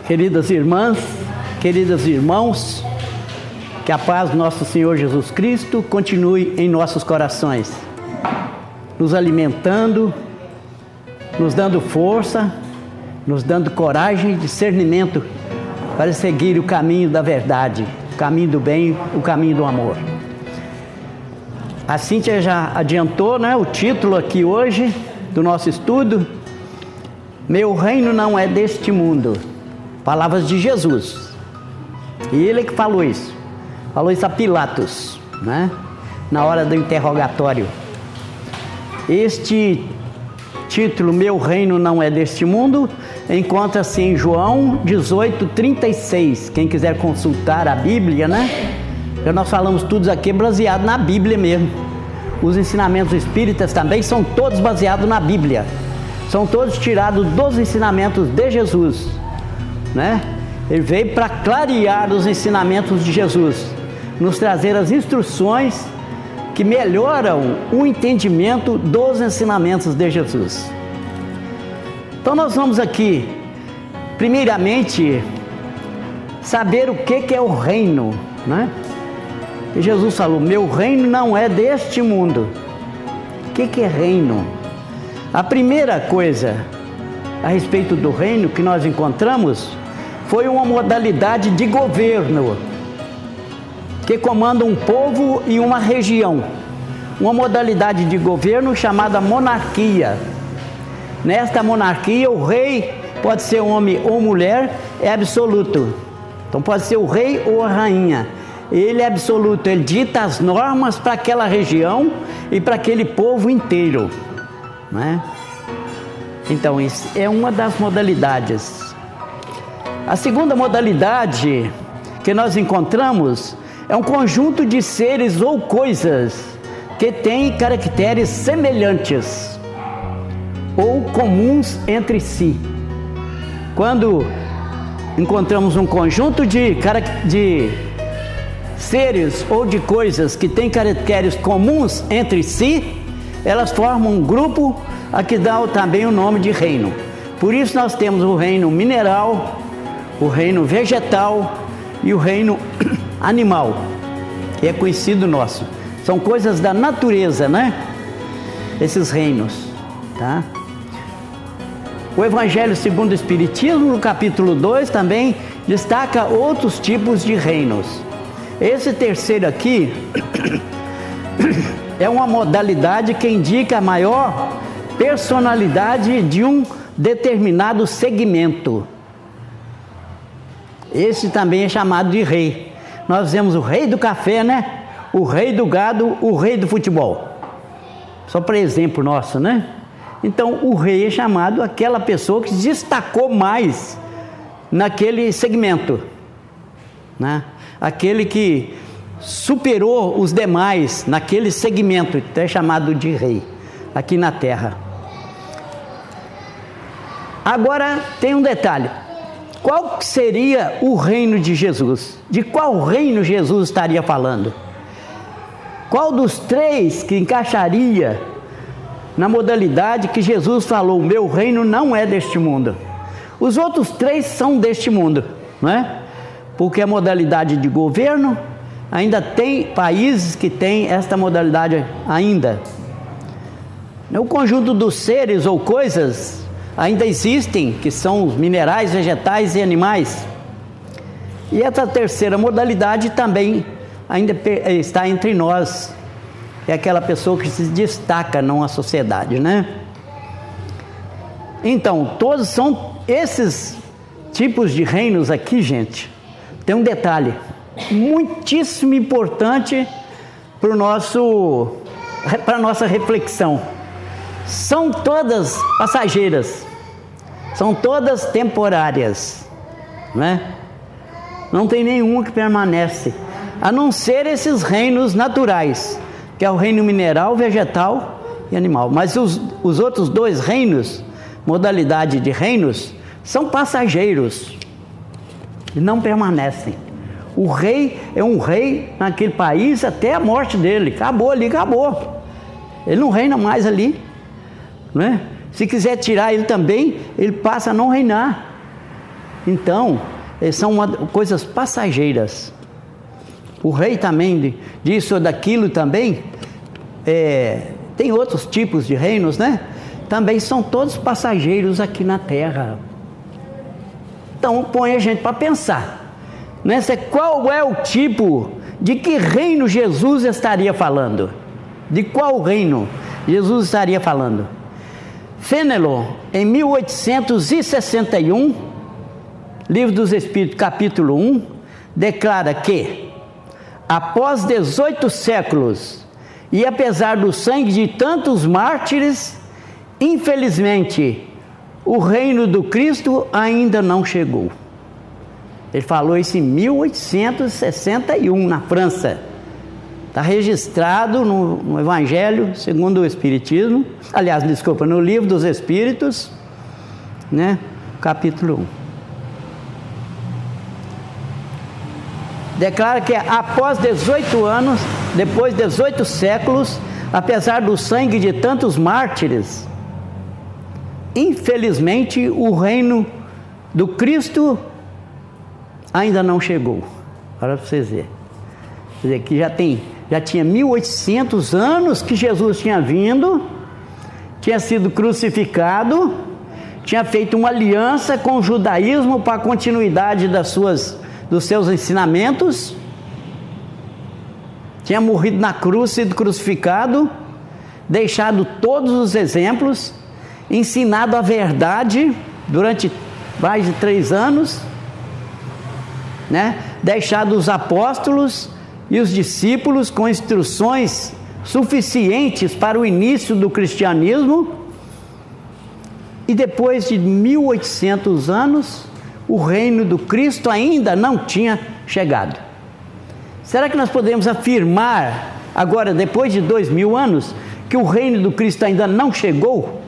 Queridas irmãs, queridos irmãos, que a paz do nosso Senhor Jesus Cristo continue em nossos corações, nos alimentando, nos dando força, nos dando coragem e discernimento para seguir o caminho da verdade, o caminho do bem, o caminho do amor. A Cíntia já adiantou, né, o título aqui hoje do nosso estudo: Meu reino não é deste mundo. Palavras de Jesus. E ele que falou isso a Pilatos, né, na hora do interrogatório. Este título, Meu reino não é deste mundo, encontra-se em João 18:36. Quem quiser consultar a Bíblia, né? Porque nós falamos tudo aqui baseado na Bíblia mesmo. Os ensinamentos espíritas também são todos baseados na Bíblia. São todos tirados dos ensinamentos de Jesus, né? Ele veio para clarear os ensinamentos de Jesus, nos trazer as instruções que melhoram o entendimento dos ensinamentos de Jesus. Então nós vamos aqui, primeiramente, saber o que é o reino, né? E Jesus falou: meu reino não é deste mundo. O que é reino? A primeira coisa a respeito do reino que nós encontramos foi uma modalidade de governo que comanda um povo e uma região. Uma modalidade de governo chamada monarquia. Nesta monarquia, o rei pode ser homem ou mulher, é absoluto. Então pode ser o rei ou a rainha. Ele é absoluto, ele dita as normas para aquela região e para aquele povo inteiro, né? Então isso é uma das modalidades. A segunda modalidade que nós encontramos é um conjunto de seres ou coisas que têm caracteres semelhantes ou comuns entre si. Quando encontramos um conjunto de seres ou de coisas que têm caracteres comuns entre si, elas formam um grupo a que dá também o nome de reino. Por isso nós temos o reino mineral, o reino vegetal e o reino animal, que é conhecido nosso. São coisas da natureza, né? Esses reinos, tá? O Evangelho segundo o Espiritismo, no capítulo 2, também destaca outros tipos de reinos. Esse terceiro aqui é uma modalidade que indica a maior personalidade de um determinado segmento. Esse também é chamado de rei. Nós vemos o rei do café, né? O rei do gado, o rei do futebol. Só para exemplo nosso, né? Então o rei é chamado aquela pessoa que se destacou mais naquele segmento, né? Aquele que superou os demais naquele segmento, é chamado de rei aqui na terra. Agora tem um detalhe: qual seria o reino de Jesus? De qual reino Jesus estaria falando? Qual dos três que encaixaria na modalidade que Jesus falou: meu reino não é deste mundo? Os outros três são deste mundo, não é? Porque a modalidade de governo, ainda tem países que têm esta modalidade ainda. O conjunto dos seres ou coisas ainda existem, que são os minerais, vegetais e animais. E essa terceira modalidade também ainda está entre nós. É aquela pessoa que se destaca numa sociedade, né? Então, todos são esses tipos de reinos aqui, gente. Tem um detalhe muitíssimo importante para a nossa reflexão. São todas passageiras, são todas temporárias, né? Não tem nenhuma que permanece, a não ser esses reinos naturais, que é o reino mineral, vegetal e animal. Mas os outros dois reinos, modalidade de reinos, são passageiros e não permanecem. O rei é um rei naquele país até a morte dele. Acabou ali, acabou. Ele não reina mais ali, não é? Se quiser tirar ele também, ele passa a não reinar. Então, são coisas passageiras. O rei também, disso ou daquilo também, tem outros tipos de reinos, né? Também são todos passageiros aqui na terra. Então, põe a gente para pensar, né? Qual é o tipo, de que reino Jesus estaria falando? De qual reino Jesus estaria falando? Fenelon, em 1861, Livro dos Espíritos, capítulo 1, declara que, após 18 séculos, e apesar do sangue de tantos mártires, infelizmente, o reino do Cristo ainda não chegou. Ele falou isso em 1861, na França. Está registrado no Evangelho segundo o Espiritismo, aliás, desculpa, no Livro dos Espíritos, né, capítulo 1. Declara que após 18 anos, depois de 18 séculos, apesar do sangue de tantos mártires, infelizmente o reino do Cristo ainda não chegou. Olha para vocês verem. Quer dizer, que já tinha 1800 anos que Jesus tinha vindo, tinha sido crucificado, tinha feito uma aliança com o judaísmo para a continuidade dos seus ensinamentos, tinha morrido na cruz, sido crucificado, deixado todos os exemplos, ensinado a verdade durante mais de 3 anos, né? Deixado os apóstolos e os discípulos com instruções suficientes para o início do cristianismo, e depois de 1800 anos, o reino do Cristo ainda não tinha chegado. Será que nós podemos afirmar agora, depois de 2000 anos, que o reino do Cristo ainda não chegou?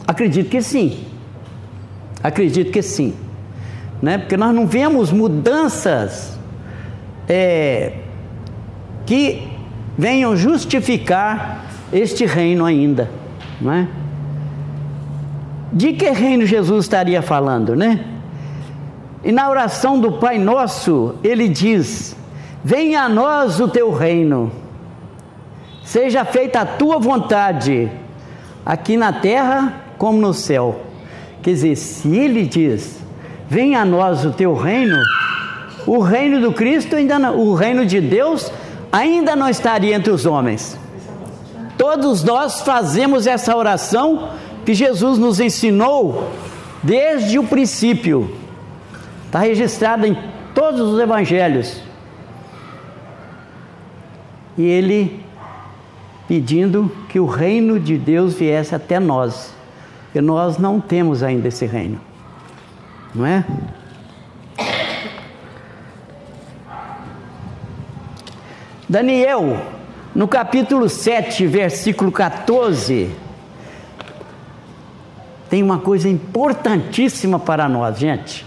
Acredito que sim. Acredito que sim, né? Porque nós não vemos mudanças que venham justificar este reino ainda, não é? De que reino Jesus estaria falando, né? E na oração do Pai Nosso, ele diz: venha a nós o teu reino, seja feita a tua vontade, aqui na terra como no céu. Quer dizer, se ele diz, venha a nós o teu reino, o reino do Cristo ainda não, o reino de Deus ainda não estaria entre os homens. Todos nós fazemos essa oração que Jesus nos ensinou desde o princípio. Está registrada em todos os evangelhos. E ele pedindo que o reino de Deus viesse até nós, porque nós não temos ainda esse reino, não é? Daniel, no capítulo 7, versículo 14, tem uma coisa importantíssima para nós, gente.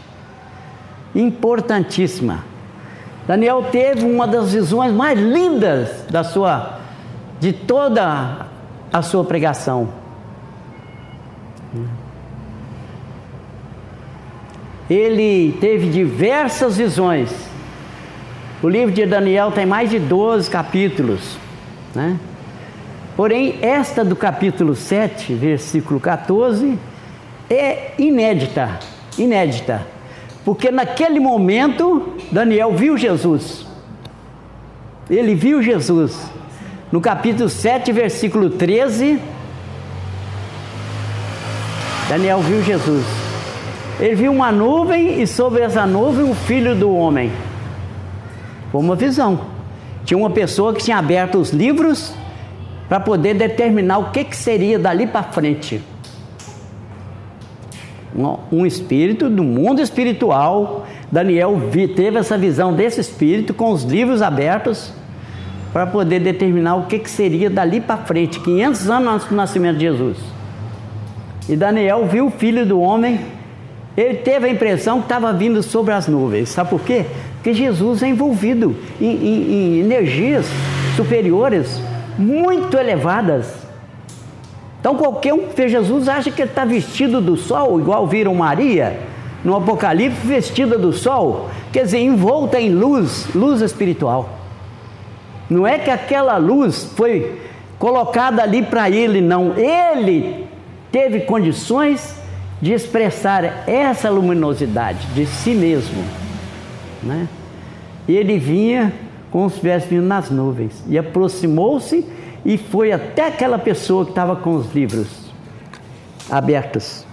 Importantíssima. Daniel teve uma das visões mais lindas de toda a sua pregação. Ele teve diversas visões. O livro de Daniel tem mais de 12 capítulos, né? Porém, esta do capítulo 7, versículo 14, é inédita, porque naquele momento, Daniel viu Jesus. Ele viu Jesus. No capítulo 7, versículo 13, Daniel viu Jesus. Ele viu uma nuvem e sobre essa nuvem o Filho do Homem. Foi uma visão. Tinha uma pessoa que tinha aberto os livros para poder determinar o que seria dali para frente. Um espírito do mundo espiritual. Daniel teve essa visão desse espírito com os livros abertos para poder determinar o que seria dali para frente, 500 anos antes do nascimento de Jesus. E Daniel viu o Filho do Homem. Ele teve a impressão que estava vindo sobre as nuvens. Sabe por quê? Porque Jesus é envolvido em energias superiores muito elevadas. Então qualquer um que vê Jesus acha que ele está vestido do sol, igual viram Maria, no Apocalipse, vestida do sol, quer dizer, envolta em luz, luz espiritual. Não é que aquela luz foi colocada ali para ele, não. Ele teve condições de expressar essa luminosidade de si mesmo, né? Ele vinha com os pés vindo nas nuvens e aproximou-se e foi até aquela pessoa que estava com os livros abertos.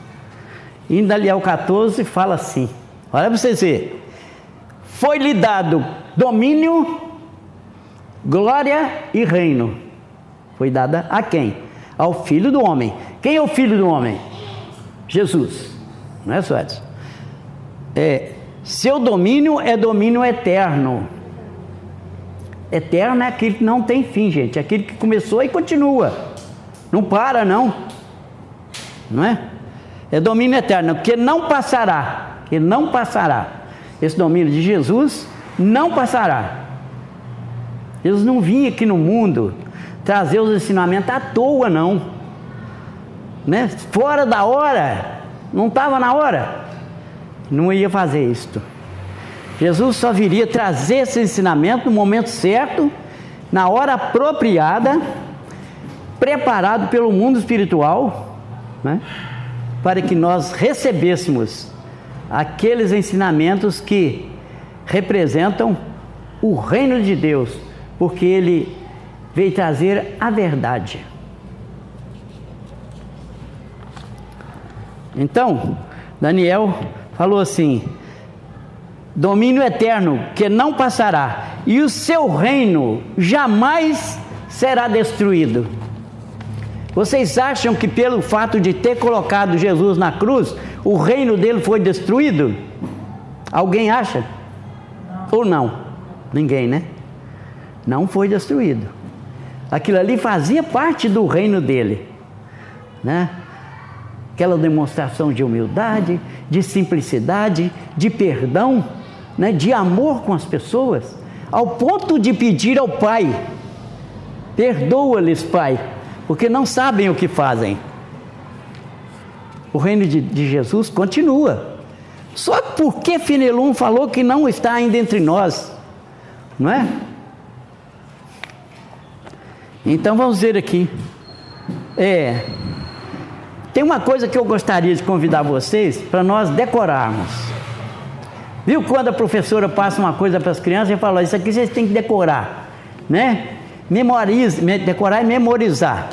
Indo ali ao 14, fala assim, olha para vocês verem: foi-lhe dado domínio, glória e reino. Foi dada a quem? Ao Filho do Homem. Quem é o Filho do Homem? Jesus, não é, Suécio? Seu domínio é domínio eterno. Eterno é aquele que não tem fim, gente. É aquele que começou e continua. Não para, não. Não é? É domínio eterno, que não passará. Que não passará. Esse domínio de Jesus não passará. Jesus não vinha aqui no mundo trazer os ensinamentos à toa, não. Né? Fora da hora. Não estava na hora. Não ia fazer isto. Jesus só viria trazer esse ensinamento no momento certo, na hora apropriada, preparado pelo mundo espiritual, né, para que nós recebêssemos aqueles ensinamentos que representam o reino de Deus, porque Ele veio trazer a verdade. Então, Daniel falou assim: domínio eterno que não passará, e o seu reino jamais será destruído. Vocês acham que pelo fato de ter colocado Jesus na cruz, o reino dele foi destruído? Alguém acha? Ou não? Ninguém, né? Não foi destruído. Aquilo ali fazia parte do reino dele, né? Aquela demonstração de humildade, de simplicidade, de perdão, né, de amor com as pessoas, ao ponto de pedir ao Pai: perdoa-lhes, Pai, porque não sabem o que fazem. O reino de Jesus continua. Só porque Fenelon falou que não está ainda entre nós, não é? Então vamos ver aqui. Tem uma coisa que eu gostaria de convidar vocês para nós decorarmos. Viu quando a professora passa uma coisa para as crianças e fala: isso aqui vocês têm que decorar, né? Decorar e memorizar.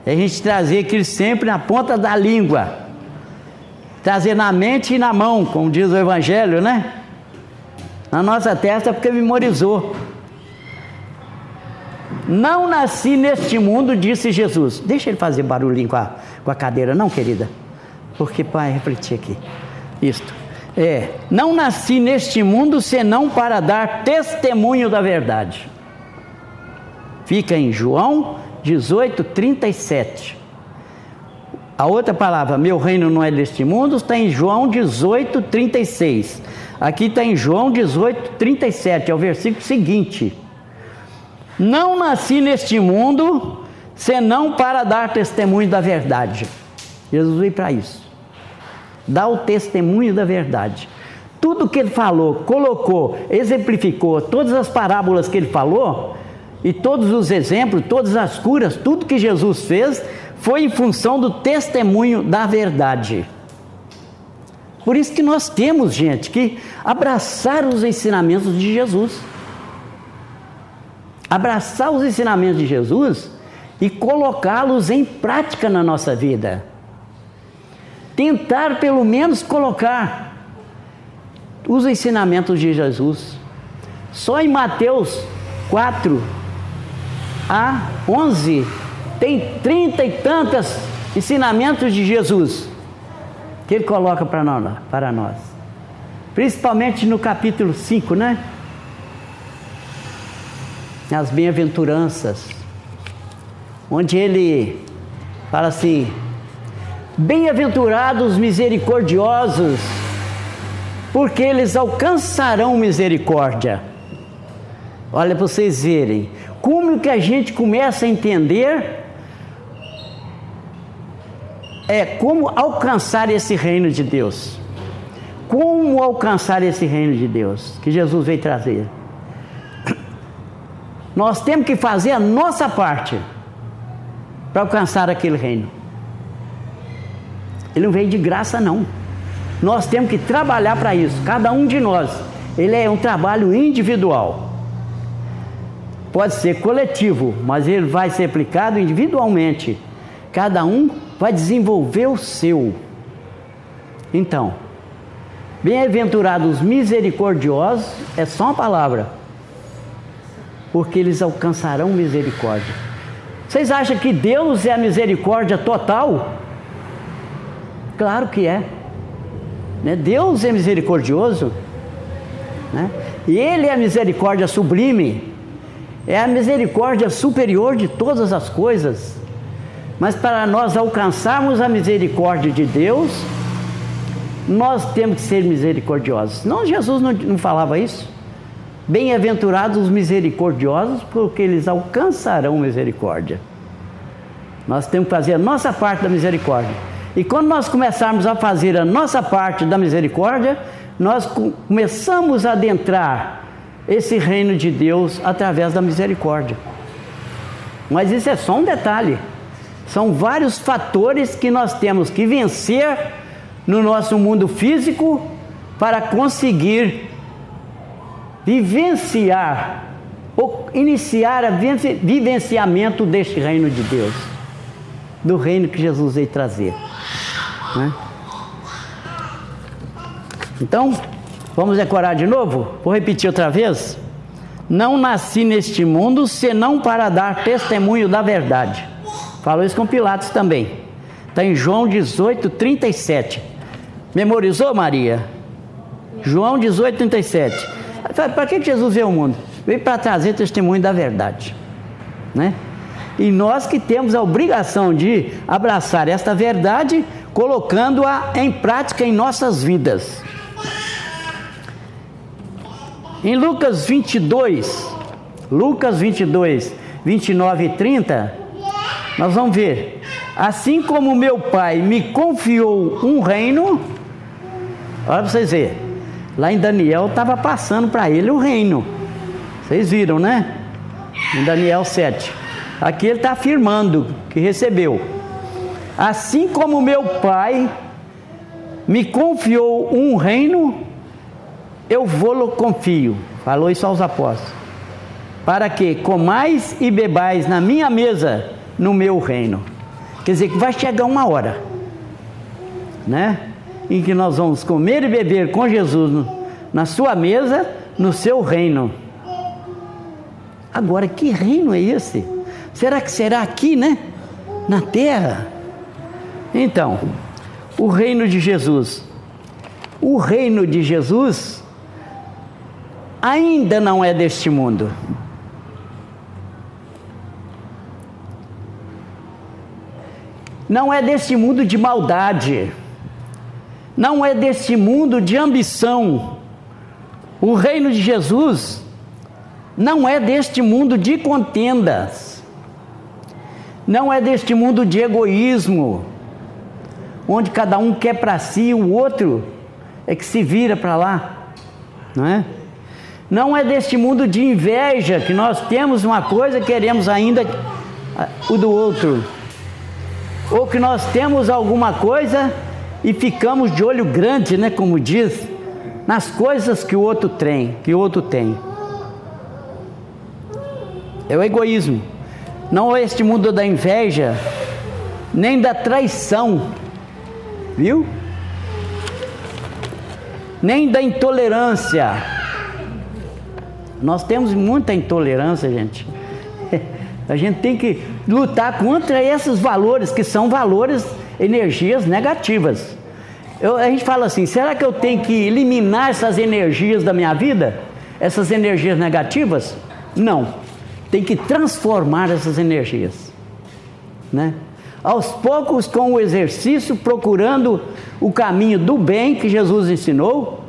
E a gente trazer aquilo sempre na ponta da língua, trazer na mente e na mão, como diz o Evangelho, né? Na nossa testa, porque memorizou. Não nasci neste mundo, disse Jesus. Deixa ele fazer barulhinho com a cadeira, não, querida? Porque pai, refletir aqui. Isto. Não nasci neste mundo senão para dar testemunho da verdade. Fica em João 18:37. A outra palavra, meu reino não é deste mundo, está em João 18:36. Aqui está em João 18:37, é o versículo seguinte. Não nasci neste mundo senão para dar testemunho da verdade. Jesus veio para isso. Dar o testemunho da verdade. Tudo que ele falou, colocou, exemplificou, todas as parábolas que ele falou, e todos os exemplos, todas as curas, tudo que Jesus fez, foi em função do testemunho da verdade. Por isso que nós temos, gente, que abraçar os ensinamentos de Jesus. Abraçar os ensinamentos de Jesus e colocá-los em prática na nossa vida. Tentar pelo menos colocar os ensinamentos de Jesus. Só em Mateus 4-11 tem 30 e tantos ensinamentos de Jesus que ele coloca para nós. Principalmente no capítulo 5, né? As bem-aventuranças, onde ele fala assim: bem-aventurados misericordiosos, porque eles alcançarão misericórdia. Olha, para vocês verem como que a gente começa a entender como alcançar esse reino de Deus. como alcançar esse reino de Deus que Jesus veio trazer? Nós temos que fazer a nossa parte para alcançar aquele reino. Ele não veio de graça, não. Nós temos que trabalhar para isso, cada um de nós. Ele é um trabalho individual. Pode ser coletivo, mas ele vai ser aplicado individualmente. Cada um vai desenvolver o seu. Então, bem-aventurados os misericordiosos, é só uma palavra, porque eles alcançarão misericórdia. Vocês acham que Deus é a misericórdia total? Claro que é. Deus é misericordioso, né? E Ele é a misericórdia sublime, é a misericórdia superior de todas as coisas. Mas para nós alcançarmos a misericórdia de Deus, nós temos que ser misericordiosos. Não, Jesus não falava isso? Bem-aventurados os misericordiosos, porque eles alcançarão misericórdia. Nós temos que fazer a nossa parte da misericórdia. E quando nós começarmos a fazer a nossa parte da misericórdia, nós começamos a adentrar esse reino de Deus através da misericórdia. Mas isso é só um detalhe. São vários fatores que nós temos que vencer no nosso mundo físico para conseguir vivenciar ou iniciar o vivenciamento deste reino de Deus, do reino que Jesus veio trazer, né? Então, vamos decorar de novo? Vou repetir outra vez. Não nasci neste mundo senão para dar testemunho da verdade. Falou isso com Pilatos também. Está em João 18, 37. Memorizou, Maria? João 18, 37. Para que Jesus veio ao mundo? Veio para trazer testemunho da verdade, né? E nós que temos a obrigação de abraçar esta verdade, colocando-a em prática em nossas vidas. Em Lucas 22, 29 e 30, nós vamos ver: assim como meu Pai me confiou um reino, olha para vocês verem, lá em Daniel estava passando para ele o reino, vocês viram, né? Em Daniel 7, aqui ele está afirmando que recebeu. Assim como meu Pai me confiou um reino, eu vou-lo confio. Falou isso aos apóstolos, para que comais e bebais na minha mesa, no meu reino. Quer dizer que vai chegar uma hora, né, em que nós vamos comer e beber com Jesus na sua mesa, no seu reino. Agora, que reino é esse? Será que será aqui, né, na terra? Então, o reino de Jesus. O reino de Jesus ainda não é deste mundo. Não é deste mundo de maldade. Não é deste mundo de ambição. O reino de Jesus não é deste mundo de contendas. Não é deste mundo de egoísmo, onde cada um quer para si, o outro é que se vira para lá, não é? Não é deste mundo de inveja, que nós temos uma coisa e queremos ainda o do outro, ou que nós temos alguma coisa e ficamos de olho grande, né, como diz, nas coisas que o outro tem, É o egoísmo. Não é este mundo da inveja, nem da traição, viu? Nem da intolerância. Nós temos muita intolerância, gente. A gente tem que lutar contra esses valores, que são valores, energias negativas. A gente fala assim: será que eu tenho que eliminar essas energias da minha vida? Essas energias negativas? Não. Tem que transformar essas energias, né? Aos poucos, com o exercício, procurando o caminho do bem que Jesus ensinou,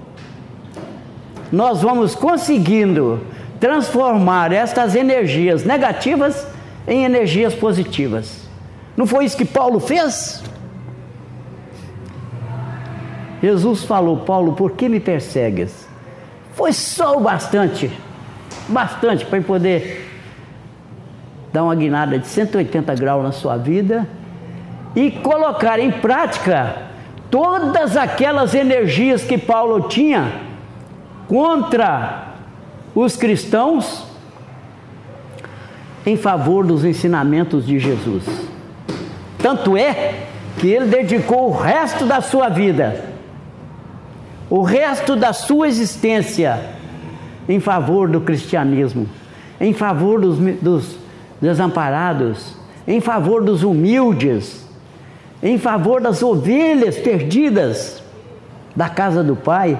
nós vamos conseguindo transformar estas energias negativas em energias positivas. Não foi isso que Paulo fez? Jesus falou: Paulo, por que me persegues? Foi só o bastante para ele poder dar uma guinada de 180 graus na sua vida e colocar em prática todas aquelas energias que Paulo tinha contra os cristãos em favor dos ensinamentos de Jesus. Tanto é que ele dedicou o resto da sua vida, o resto da sua existência, em favor do cristianismo, em favor dos desamparados, em favor dos humildes, em favor das ovelhas perdidas da casa do Pai.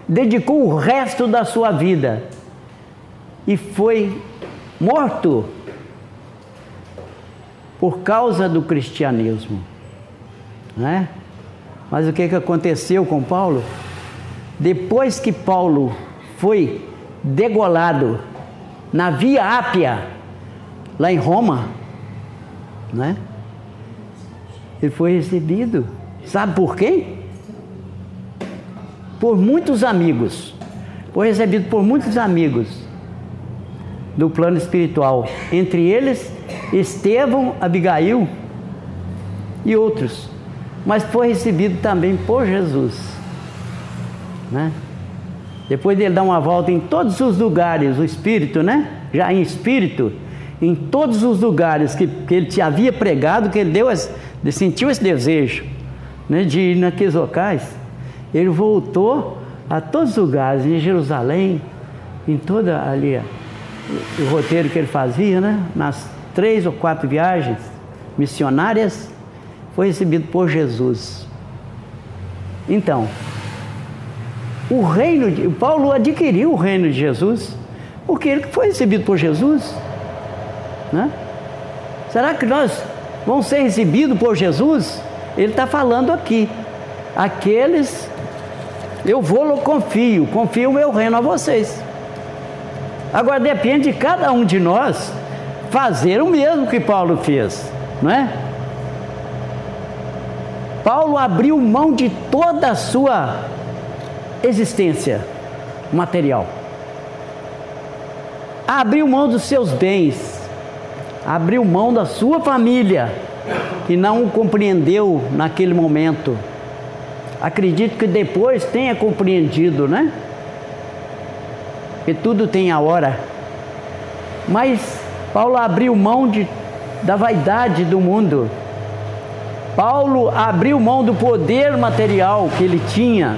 Dedicou o resto da sua vida e foi morto por causa do cristianismo, né? Mas o que aconteceu com Paulo? Depois que Paulo foi degolado na Via Ápia, lá em Roma, né? Ele foi recebido, sabe por quem? Por muitos amigos. Foi recebido por muitos amigos do plano espiritual, entre eles Estevão, Abigail e outros. Mas foi recebido também por Jesus, né? Depois dele dar uma volta em todos os lugares, o Espírito, né? Já em Espírito, em todos os lugares que ele te havia pregado, que ele sentiu esse desejo, né, de ir naqueles locais. Ele voltou a todos os lugares, em Jerusalém, em toda ali, o roteiro que ele fazia, né? Nas 3 ou 4 viagens missionárias, foi recebido por Jesus. Então, Paulo adquiriu o reino de Jesus, porque ele foi recebido por Jesus, né? Será que nós vamos ser recebidos por Jesus? Ele está falando aqui, aqueles, confio o meu reino a vocês. Agora depende de cada um de nós fazer o mesmo que Paulo fez, não é? Paulo abriu mão de toda a sua existência material, abriu mão dos seus bens, abriu mão da sua família, que não o compreendeu naquele momento. Acredito que depois tenha compreendido, né? Que tudo tem a hora. Mas Paulo abriu mão da vaidade do mundo. Paulo abriu mão do poder material que ele tinha,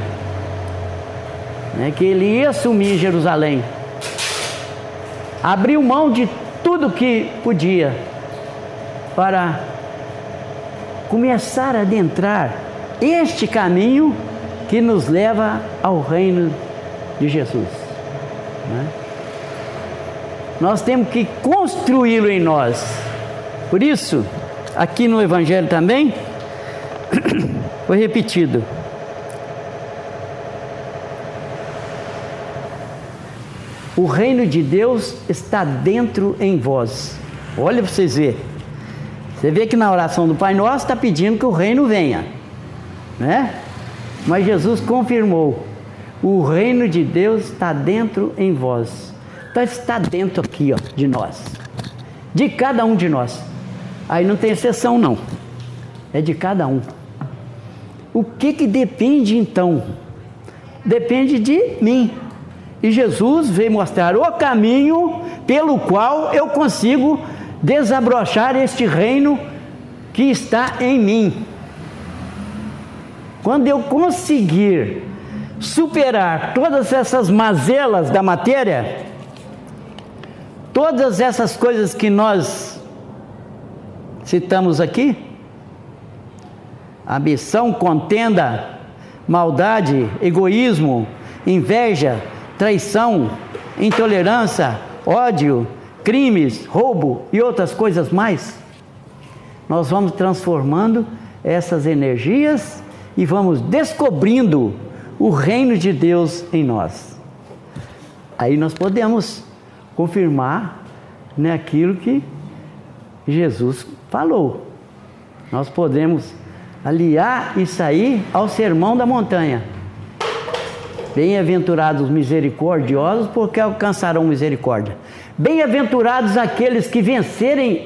né, que ele ia assumir em Jerusalém. Abriu mão de tudo que podia para começar a adentrar este caminho que nos leva ao reino de Jesus, né? Nós temos que construí-lo em nós. Por isso, aqui no Evangelho também foi repetido: o reino de Deus está dentro em vós. Olha para vocês verem. Você vê que na oração do Pai Nosso está pedindo que o reino venha, né? Mas Jesus confirmou: o reino de Deus está dentro em vós. Então está dentro aqui, ó, de nós, de cada um de nós. Aí não tem exceção não, é de cada um. O que depende então? Depende de mim. E Jesus veio mostrar o caminho pelo qual eu consigo desabrochar este reino que está em mim. Quando eu conseguir superar todas essas mazelas da matéria, todas essas coisas que nós citamos aqui, ambição, contenda, maldade, egoísmo, inveja, traição, intolerância, ódio, crimes, roubo e outras coisas mais, nós vamos transformando essas energias e vamos descobrindo o reino de Deus em nós. Aí nós podemos confirmar, né, aquilo que Jesus falou. Nós podemos aliar isso aí ao sermão da montanha. Bem-aventurados os misericordiosos, porque alcançarão misericórdia. Bem-aventurados aqueles que vencerem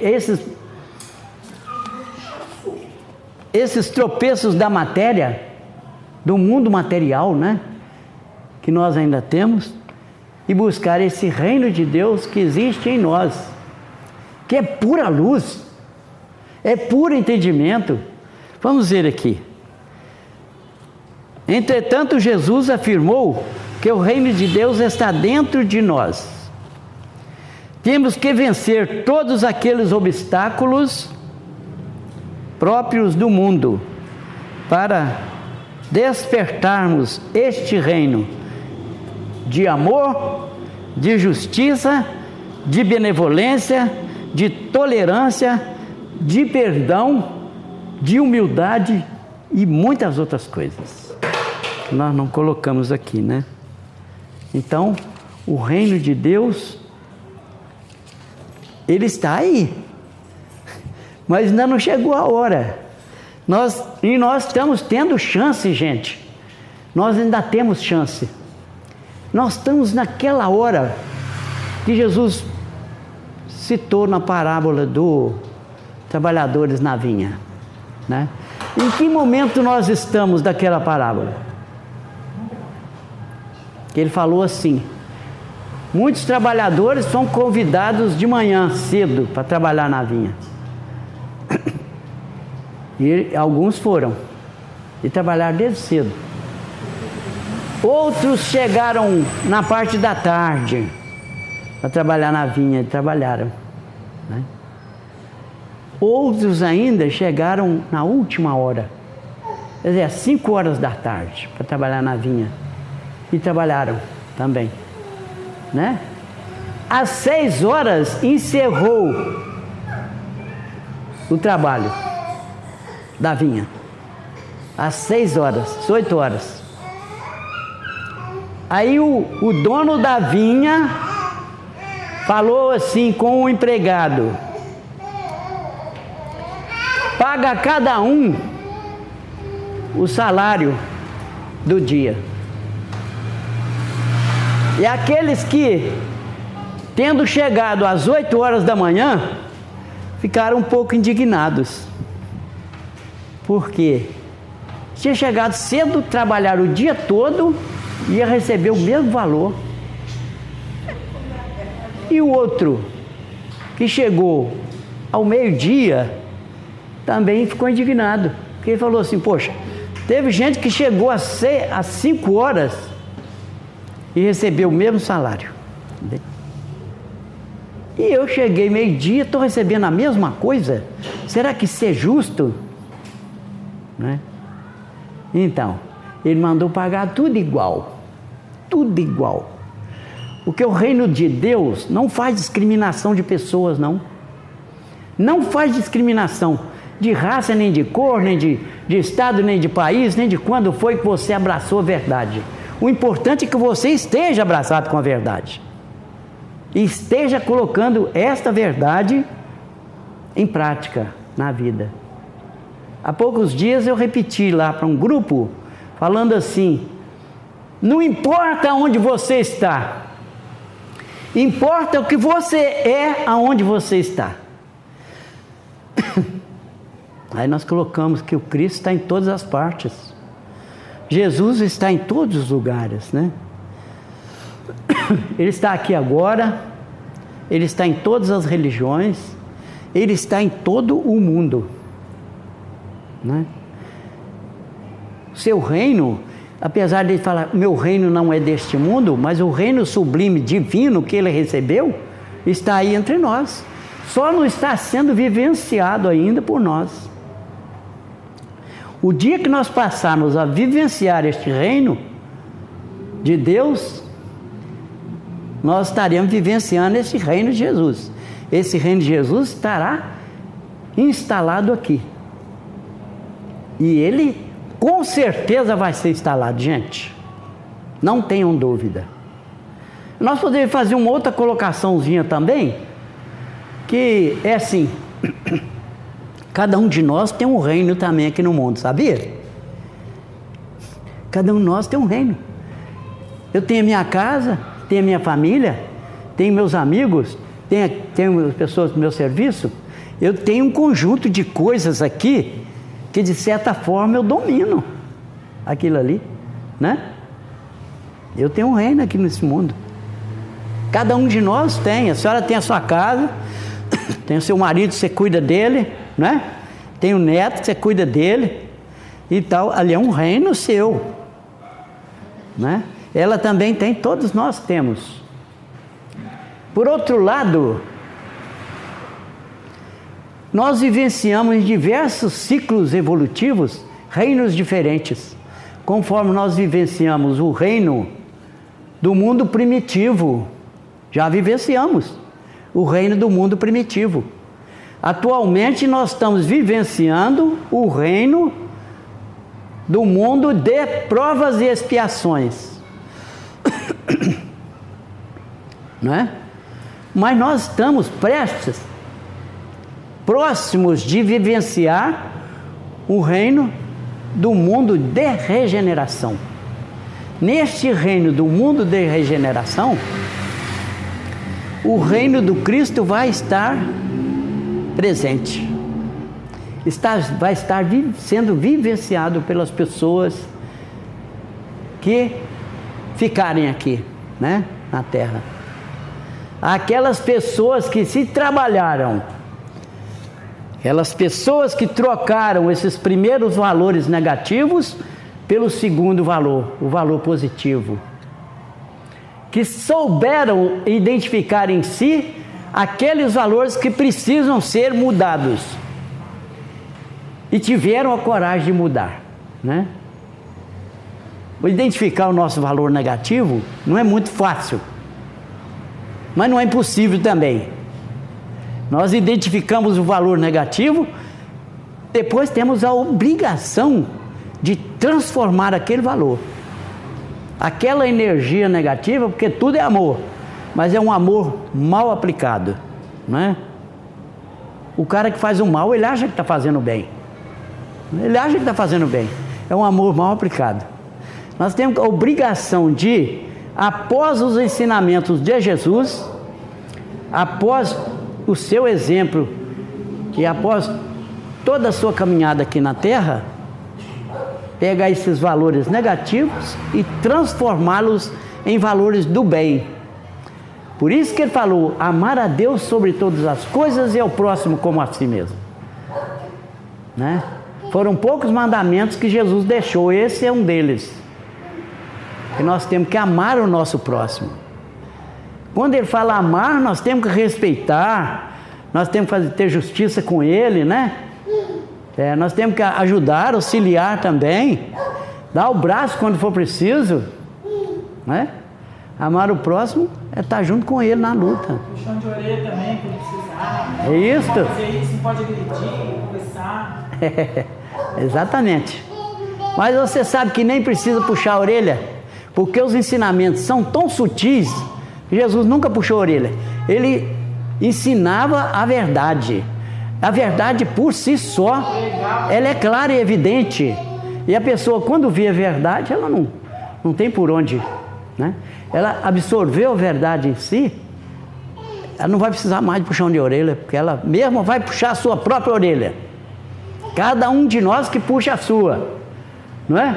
esses tropeços da matéria, do mundo material, né? Que nós ainda temos, e buscar esse reino de Deus que existe em nós, que é pura luz, é puro entendimento. Vamos ver aqui. Entretanto, Jesus afirmou que o reino de Deus está dentro de nós. Temos que vencer todos aqueles obstáculos próprios do mundo para despertarmos este reino de amor, de justiça, de benevolência, de tolerância, de perdão, de humildade e muitas outras coisas que nós não colocamos aqui, né? Então, o reino de Deus, ele está aí, mas ainda não chegou a hora. Nós estamos tendo chance, gente. Nós ainda temos chance. Nós estamos naquela hora que Jesus citou na parábola dos trabalhadores na vinha, né? Em que momento nós estamos daquela parábola? Que ele falou assim: muitos trabalhadores são convidados de manhã cedo para trabalhar na vinha. E alguns foram e trabalharam desde cedo. Outros chegaram na parte da tarde para trabalhar na vinha e trabalharam, né? Outros ainda chegaram na última hora, quer dizer, às 5 horas da tarde, para trabalhar na vinha e trabalharam também, né? Às 6 horas encerrou o trabalho da vinha. Às 6 horas, 8 horas. Aí o dono da vinha falou assim com o empregado: paga a cada um o salário do dia. E aqueles que, tendo chegado às 8 horas da manhã, ficaram um pouco indignados. Por quê? Tinha chegado cedo, trabalhar o dia todo, ia receber o mesmo valor. E o outro, que chegou ao meio-dia, também ficou indignado. Porque ele falou assim: poxa, teve gente que chegou às 5 horas e recebeu o mesmo salário. E eu cheguei meio-dia, estou recebendo a mesma coisa? Será que isso é justo? Né? Então, ele mandou pagar tudo igual. Tudo igual. Porque o reino de Deus não faz discriminação de pessoas, não. Não faz discriminação de raça, nem de cor, nem de estado, nem de país, nem de quando foi que você abraçou a verdade. O importante é que você esteja abraçado com a verdade. E esteja colocando esta verdade em prática na vida. Há poucos dias eu repeti lá para um grupo, falando assim: não importa onde você está, importa o que você é aonde você está. Aí nós colocamos que o Cristo está em todas as partes. Jesus está em todos os lugares, né? Ele está aqui agora, Ele está em todas as religiões, Ele está em todo o mundo, né? Seu reino, apesar de ele falar, meu reino não é deste mundo, mas o reino sublime, divino que Ele recebeu, está aí entre nós. Só não está sendo vivenciado ainda por nós. O dia que nós passarmos a vivenciar este reino de Deus, nós estaremos vivenciando esse reino de Jesus. Esse reino de Jesus estará instalado aqui. E ele com certeza vai ser instalado, gente. Não tenham dúvida. Nós podemos fazer uma outra colocaçãozinha também, que é assim: Cada um de nós tem um reino também aqui no mundo, sabia? Cada um de nós tem um reino. Eu tenho a minha casa, tenho a minha família, tenho meus amigos, tenho as pessoas do meu serviço. Eu tenho um conjunto de coisas aqui que de certa forma eu domino aquilo ali, né? Eu tenho um reino aqui nesse mundo. Cada um de nós tem. A senhora tem a sua casa, tem o seu marido, você cuida dele, né? Tem o neto, você cuida dele e tal. Ali é um reino seu, né? Ela também tem, todos nós temos. Por outro lado, nós vivenciamos em diversos ciclos evolutivos reinos diferentes, conforme nós vivenciamos o reino do mundo primitivo. Já vivenciamos o reino do mundo primitivo. Atualmente nós estamos vivenciando o reino do mundo de provas e expiações. Não é? Mas nós estamos próximos de vivenciar o reino do mundo de regeneração. Neste reino do mundo de regeneração, o reino do Cristo vai estar presente. Vai estar sendo vivenciado pelas pessoas que ficarem aqui, né, na terra. Aquelas pessoas que se trabalharam, aquelas pessoas que trocaram esses primeiros valores negativos pelo segundo valor, o valor positivo, que souberam identificar em si aqueles valores que precisam ser mudados e tiveram a coragem de mudar, né? Identificar o nosso valor negativo não é muito fácil, mas não é impossível também. Nós identificamos o valor negativo, depois temos a obrigação de transformar aquele valor, aquela energia negativa, porque tudo é amor, mas é um amor mal aplicado, não é? O cara que faz o mal, ele acha que está fazendo bem, ele acha que está fazendo bem, é um amor mal aplicado. Nós temos a obrigação de, após os ensinamentos de Jesus, após o seu exemplo e após toda a sua caminhada aqui na terra, pegar esses valores negativos e transformá-los em valores do bem. Por isso que ele falou, amar a Deus sobre todas as coisas e ao próximo como a si mesmo, né? Foram poucos mandamentos que Jesus deixou, esse é um deles, que nós temos que amar o nosso próximo. Quando ele fala amar, nós temos que respeitar, nós temos que ter justiça com ele, né? Nós temos que ajudar, auxiliar também, dar o braço quando for preciso, né? Amar o próximo é estar junto com ele na luta. Puxão de orelha também, quando precisar. É isso. Não pode fazer isso, não pode agredir, conversar. Exatamente. Mas você sabe que nem precisa puxar a orelha, porque os ensinamentos são tão sutis. Jesus nunca puxou a orelha. Ele ensinava a verdade. A verdade por si só, ela é clara e evidente. E a pessoa, quando vê a verdade, ela não tem por onde, né? Ela absorveu a verdade em si, ela não vai precisar mais de puxão de orelha, porque ela mesma vai puxar a sua própria orelha. Cada um de nós que puxa a sua, não é?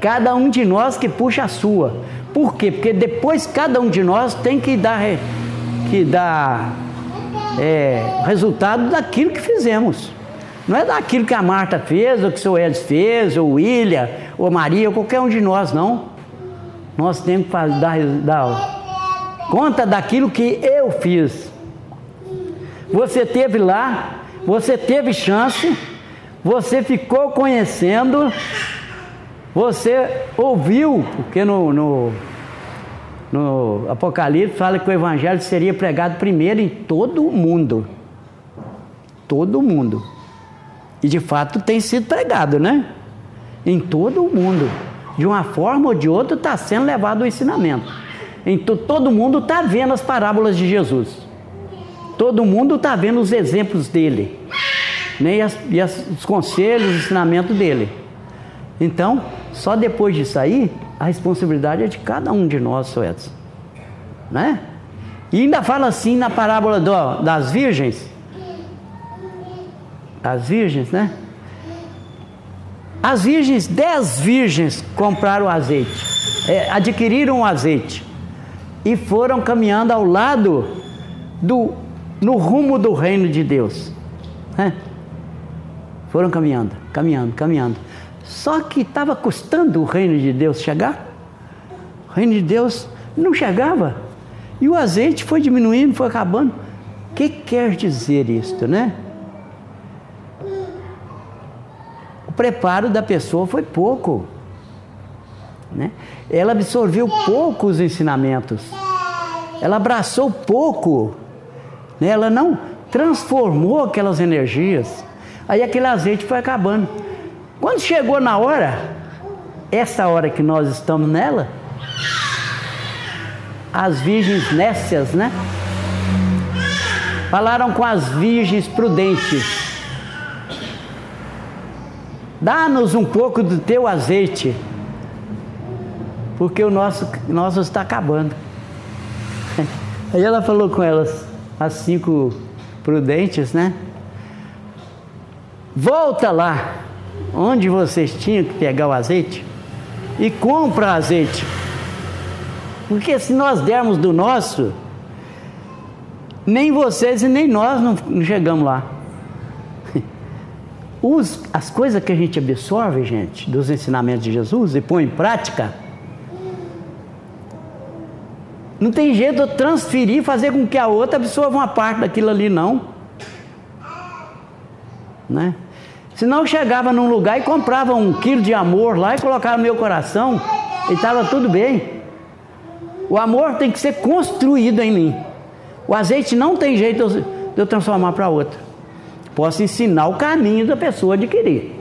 Cada um de nós que puxa a sua. Por quê? Porque depois cada um de nós tem que dar resultado daquilo que fizemos. Não é daquilo que a Marta fez, ou que o seu Edson fez, ou o William, ou a Maria, ou qualquer um de nós, não. Nós temos que dar conta daquilo que eu fiz. Você esteve lá, você teve chance, você ficou conhecendo, você ouviu, porque no Apocalipse fala que o Evangelho seria pregado primeiro em todo o mundo. Todo o mundo. E de fato tem sido pregado, né? Em todo o mundo. De uma forma ou de outra está sendo levado o ensinamento. Todo mundo está vendo as parábolas de Jesus. Todo mundo está vendo os exemplos dele. nem os conselhos, o ensinamento dele. Então, só depois disso aí, a responsabilidade é de cada um de nós, seu Edson, né? E ainda fala assim na parábola das virgens, né? As virgens, 10 virgens compraram o azeite, adquiriram o azeite e foram caminhando ao lado no rumo do reino de Deus, né? Foram caminhando. Só que estava custando o reino de Deus chegar. O reino de Deus não chegava. E o azeite foi diminuindo, foi acabando. O que quer dizer isto, né? O preparo da pessoa foi pouco, né? Ela absorveu pouco os ensinamentos. Ela abraçou pouco, né? Ela não transformou aquelas energias. Aí aquele azeite foi acabando. Quando chegou na hora, essa hora que nós estamos nela, as virgens nécias, né? Falaram com as virgens prudentes: dá-nos um pouco do teu azeite, porque o nosso está acabando. Aí ela falou com elas, as 5 prudentes, né? Volta lá onde vocês tinham que pegar o azeite e compra azeite, porque se nós dermos do nosso, nem vocês e nem nós não chegamos lá. As coisas que a gente absorve, gente, dos ensinamentos de Jesus e põe em prática, não tem jeito de eu transferir, fazer com que a outra absorva uma parte daquilo ali, não, né? Senão eu chegava num lugar e comprava 1 quilo de amor lá e colocava no meu coração e estava tudo bem. O amor tem que ser construído em mim. O azeite não tem jeito de eu transformar para outra. Posso ensinar o caminho da pessoa adquirir.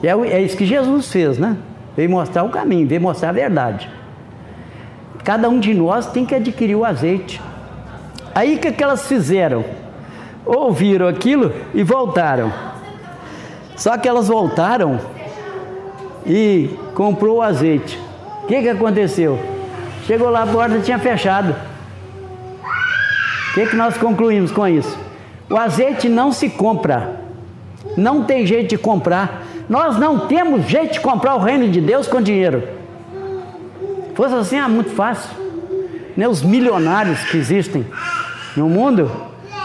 É isso que Jesus fez, né? Veio mostrar o caminho, veio mostrar a verdade. Cada um de nós tem que adquirir o azeite. Aí o que elas fizeram? Ouviram aquilo e voltaram. Só que elas voltaram e comprou o azeite. O que aconteceu? Chegou lá, a porta tinha fechado. O que nós concluímos com isso? O azeite não se compra. Não tem jeito de comprar. Nós não temos jeito de comprar o reino de Deus com dinheiro. Fosse assim, muito fácil, né? Os milionários que existem no mundo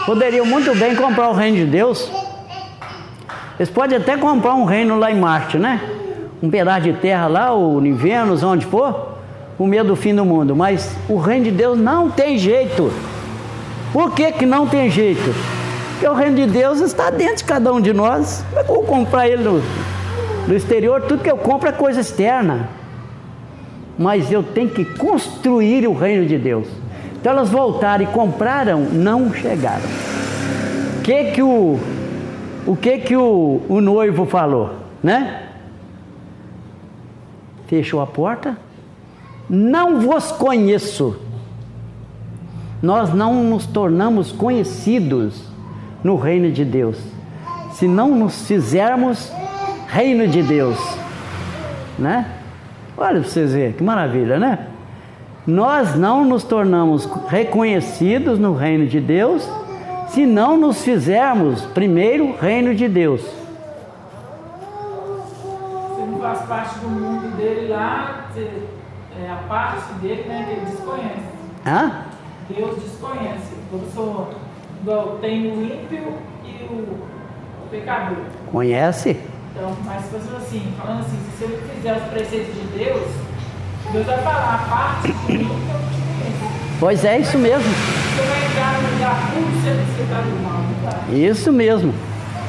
poderiam muito bem comprar o reino de Deus. Eles podem até comprar um reino lá em Marte, né? Um pedaço de terra lá, ou em Vênus, onde for, o meio do fim do mundo. Mas o reino de Deus não tem jeito. Por que não tem jeito? Porque o reino de Deus está dentro de cada um de nós. Como é que eu vou comprar ele no exterior? Tudo que eu compro é coisa externa. Mas eu tenho que construir o reino de Deus. Então elas voltaram e compraram, não chegaram. O que o noivo falou, né? Fechou a porta. Não vos conheço. Nós não nos tornamos conhecidos no reino de Deus se não nos fizermos reino de Deus, né? Olha para vocês verem, que maravilha, né? Nós não nos tornamos reconhecidos no reino de Deus se não nos fizermos primeiro reino de Deus. Você não faz parte do mundo dele lá, a parte dele, né, que ele desconhece. Hã? Deus desconhece. Tem o ímpio e o pecador. Conhece? Então, mas assim, falando assim, se você não fizer os preceitos de Deus, Deus vai falar, a parte do ímpio eu não te conheço. Pois é, isso mesmo. Você vai entrar no lugar puro, você está do mal, não tá? Isso mesmo.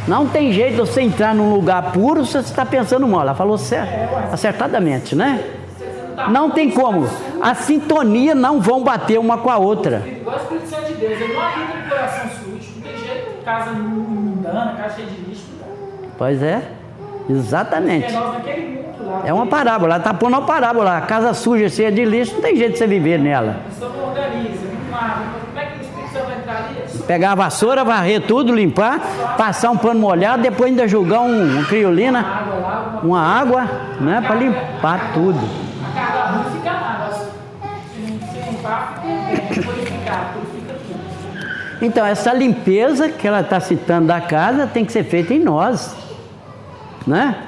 Não tem jeito de você entrar num lugar puro se você está pensando mal. Ela falou acertadamente, né? Não tem como. A sintonia não vão bater uma com a outra. Igual a Espírito Santo de Deus, ele não habita no coração sujo, não tem jeito, casa mundana, casa cheia de lixo. Pois é, exatamente. É nós naquele mundo lá. É uma parábola, ela está pondo uma parábola. A casa suja, cheia de lixo, não tem jeito de você viver nela. A pessoa não organiza, não abre. Como é que o Espírito Santo vai entrar ali Pegar a vassoura, varrer tudo, limpar, passar um pano molhado, depois ainda jogar uma criolina, uma água, né, para limpar tudo. A carga ruim fica nada. Se limpar, fica purificar, purifica tudo. Então, essa limpeza que ela está citando da casa tem que ser feita em nós, né?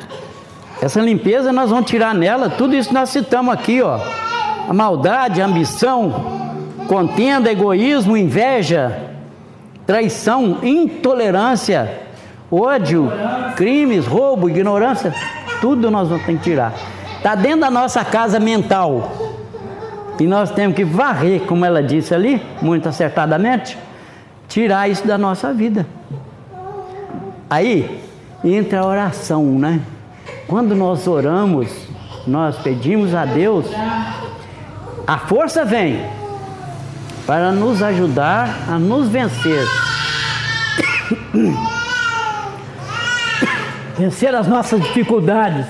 Essa limpeza nós vamos tirar nela, tudo isso nós citamos aqui, ó. A maldade, a ambição, contenda, egoísmo, inveja, traição, intolerância, ódio, crimes, roubo, ignorância, tudo nós vamos ter que tirar. Está dentro da nossa casa mental. E nós temos que varrer, como ela disse ali, muito acertadamente, tirar isso da nossa vida. Aí entra a oração, né? Quando nós oramos, nós pedimos a Deus, a força vem para nos ajudar a nos vencer. Vencer as nossas dificuldades.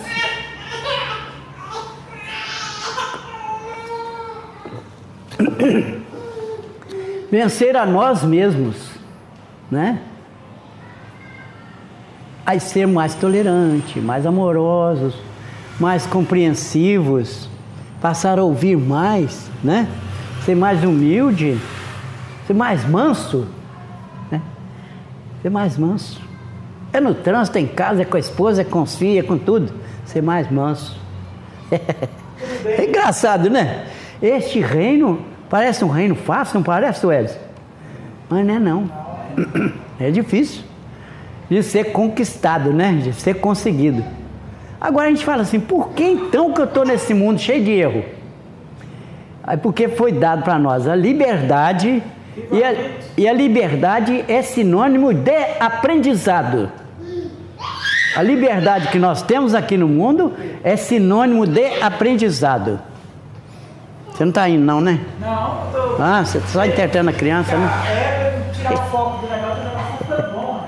Vencer a nós mesmos, né? A ser mais tolerantes, mais amorosos, mais compreensivos, passar a ouvir mais, né? Ser mais humilde, ser mais manso, né? Ser mais manso. É no trânsito, em casa, é com a esposa, é com os filhos, é com tudo. Ser mais manso. É engraçado, né? Este reino parece um reino fácil, não parece, Edson? Mas não é não. É difícil de ser conquistado, né? De ser conseguido. Agora a gente fala assim, por que então que eu estou nesse mundo cheio de erro? Aí porque foi dado para nós a liberdade, e a liberdade é sinônimo de aprendizado. A liberdade que nós temos aqui no mundo é sinônimo de aprendizado. Você não está indo não, né? Não, eu tô... Ah, você está só entretendo a criança, né? É, para tirar o foco do negócio, o negócio fica bom.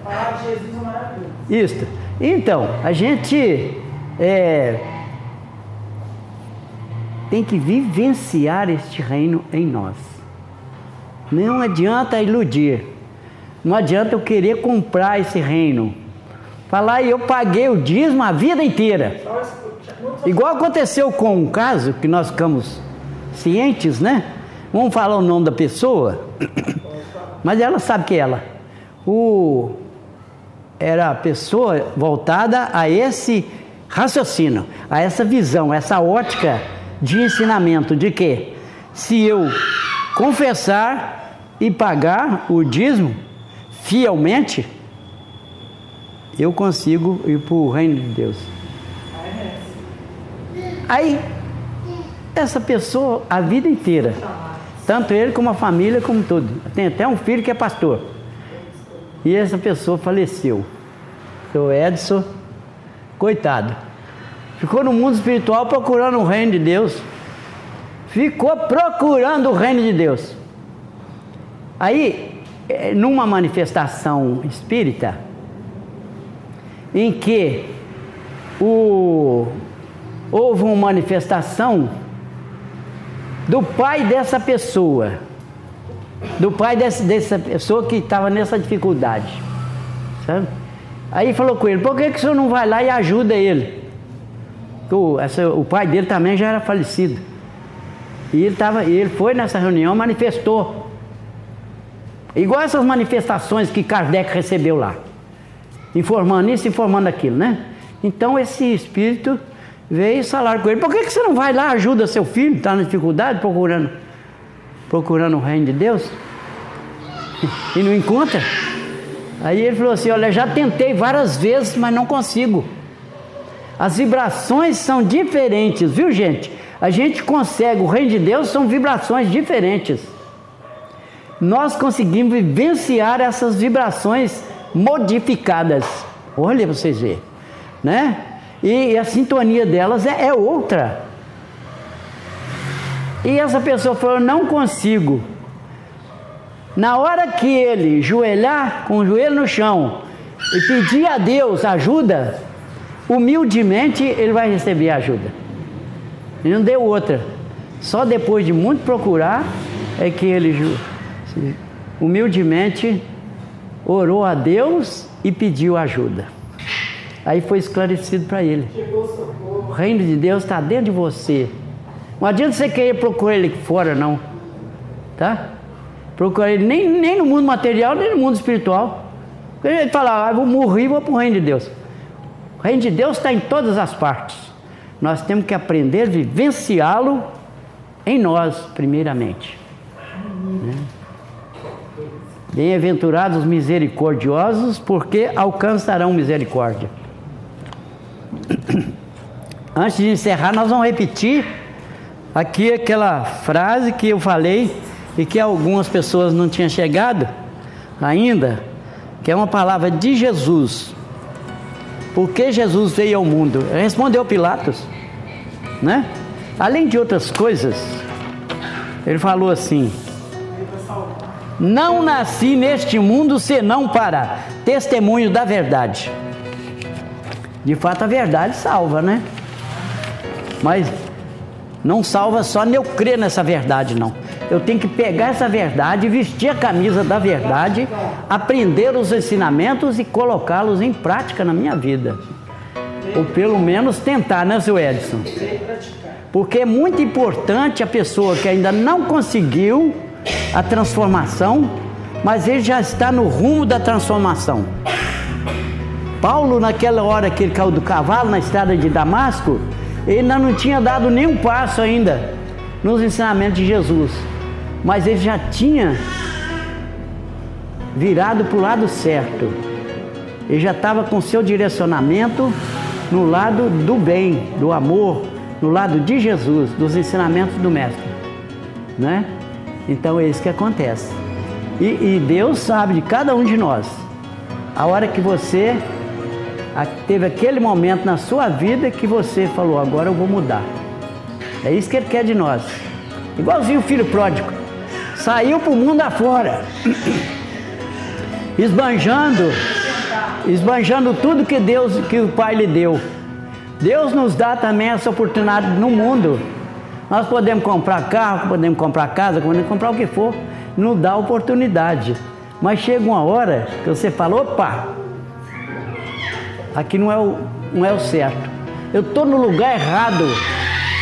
Falar de Jesus é maravilhoso. Isso. Então, a gente tem que vivenciar este reino em nós. Não adianta iludir. Não adianta eu querer comprar esse reino. Falar, eu paguei o dízimo a vida inteira. Igual aconteceu com um caso que nós ficamos cientes, né? Vamos falar o nome da pessoa, mas ela sabe que ela. Era a pessoa voltada a esse raciocínio, a essa visão, essa ótica de ensinamento de que se eu confessar e pagar o dízimo fielmente, eu consigo ir para o reino de Deus. Aí, essa pessoa, a vida inteira, tanto ele como a família, como tudo, tem até um filho que é pastor, e essa pessoa faleceu. Seu Edson, coitado, ficou no mundo espiritual procurando o reino de Deus, ficou procurando o reino de Deus. Aí, numa manifestação espírita, em que houve uma manifestação do pai dessa pessoa, dessa pessoa que estava nessa dificuldade, sabe? Aí falou com ele, por que o senhor não vai lá e ajuda ele? O pai dele também já era falecido, e ele foi nessa reunião, manifestou, igual essas manifestações que Kardec recebeu lá, informando isso, informando aquilo, né? Então esse espírito veio falar com ele, por que você não vai lá, ajuda seu filho, está na dificuldade, procurando o reino de Deus, e não encontra? Aí ele falou assim, olha, já tentei várias vezes, mas não consigo. As vibrações são diferentes, viu gente? A gente consegue, o reino de Deus são vibrações diferentes. Nós conseguimos vivenciar essas vibrações modificadas. Olha para vocês verem, né? E a sintonia delas é outra. E essa pessoa falou, não consigo. Na hora que ele joelhar com o joelho no chão e pedir a Deus ajuda, humildemente ele vai receber ajuda. E não deu outra. Só depois de muito procurar é que ele humildemente orou a Deus e pediu ajuda. Aí foi esclarecido para ele. O reino de Deus está dentro de você. Não adianta você querer procurar ele aqui fora, não. Tá? Procurar ele nem no mundo material, nem no mundo espiritual. Ele fala, vou morrer e vou para o reino de Deus. O reino de Deus está em todas as partes. Nós temos que aprender a vivenciá-lo em nós, primeiramente. Né? Bem-aventurados os misericordiosos, porque alcançarão misericórdia. Antes de encerrar, nós vamos repetir aqui aquela frase que eu falei e que algumas pessoas não tinham chegado ainda, que é uma palavra de Jesus. Por que Jesus veio ao mundo? Respondeu Pilatos, né? Além de outras coisas, ele falou assim: não nasci neste mundo senão para testemunho da verdade. De fato, a verdade salva, né? Mas não salva só eu crer nessa verdade, não. Eu tenho que pegar essa verdade, vestir a camisa da verdade, aprender os ensinamentos e colocá-los em prática na minha vida. Ou pelo menos tentar, né, seu Edson? Porque é muito importante a pessoa que ainda não conseguiu a transformação, mas ele já está no rumo da transformação. Paulo, naquela hora que ele caiu do cavalo na estrada de Damasco, ele ainda não tinha dado nenhum passo ainda nos ensinamentos de Jesus, mas ele já tinha virado para o lado certo. Ele já estava com seu direcionamento no lado do bem, do amor, no lado de Jesus, dos ensinamentos do Mestre, né? Então é isso que acontece. E Deus sabe de cada um de nós. A hora que você teve aquele momento na sua vida que você falou, agora eu vou mudar. É isso que Ele quer de nós. Igualzinho o filho pródigo. Saiu para o mundo afora, esbanjando tudo que o Pai lhe deu. Deus nos dá também essa oportunidade no mundo. Nós podemos comprar carro, podemos comprar casa, podemos comprar o que for, nos dá oportunidade. Mas chega uma hora que você fala, opa, aqui não é o certo. Eu estou no lugar errado,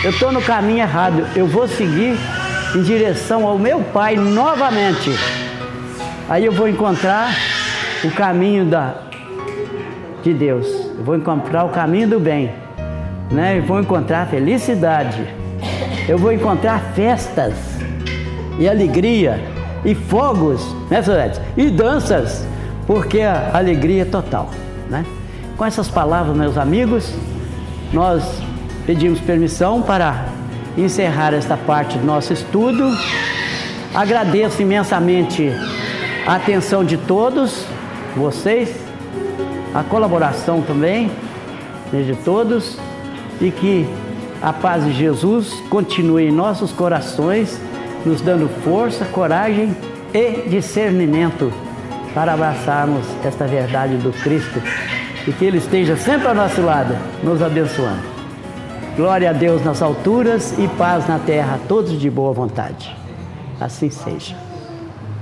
eu estou no caminho errado, eu vou seguir em direção ao meu Pai novamente. Aí eu vou encontrar o caminho de Deus, eu vou encontrar o caminho do bem, né? Eu vou encontrar felicidade, eu vou encontrar festas e alegria e fogos, né, Soledade? E danças, porque a alegria é total, né? Com essas palavras, meus amigos, nós pedimos permissão para encerrar esta parte do nosso estudo. Agradeço imensamente a atenção de todos vocês, a colaboração também de todos, e que a paz de Jesus continue em nossos corações, nos dando força, coragem e discernimento para abraçarmos esta verdade do Cristo, e que Ele esteja sempre ao nosso lado, nos abençoando. Glória a Deus nas alturas e paz na terra a todos de boa vontade. Assim seja.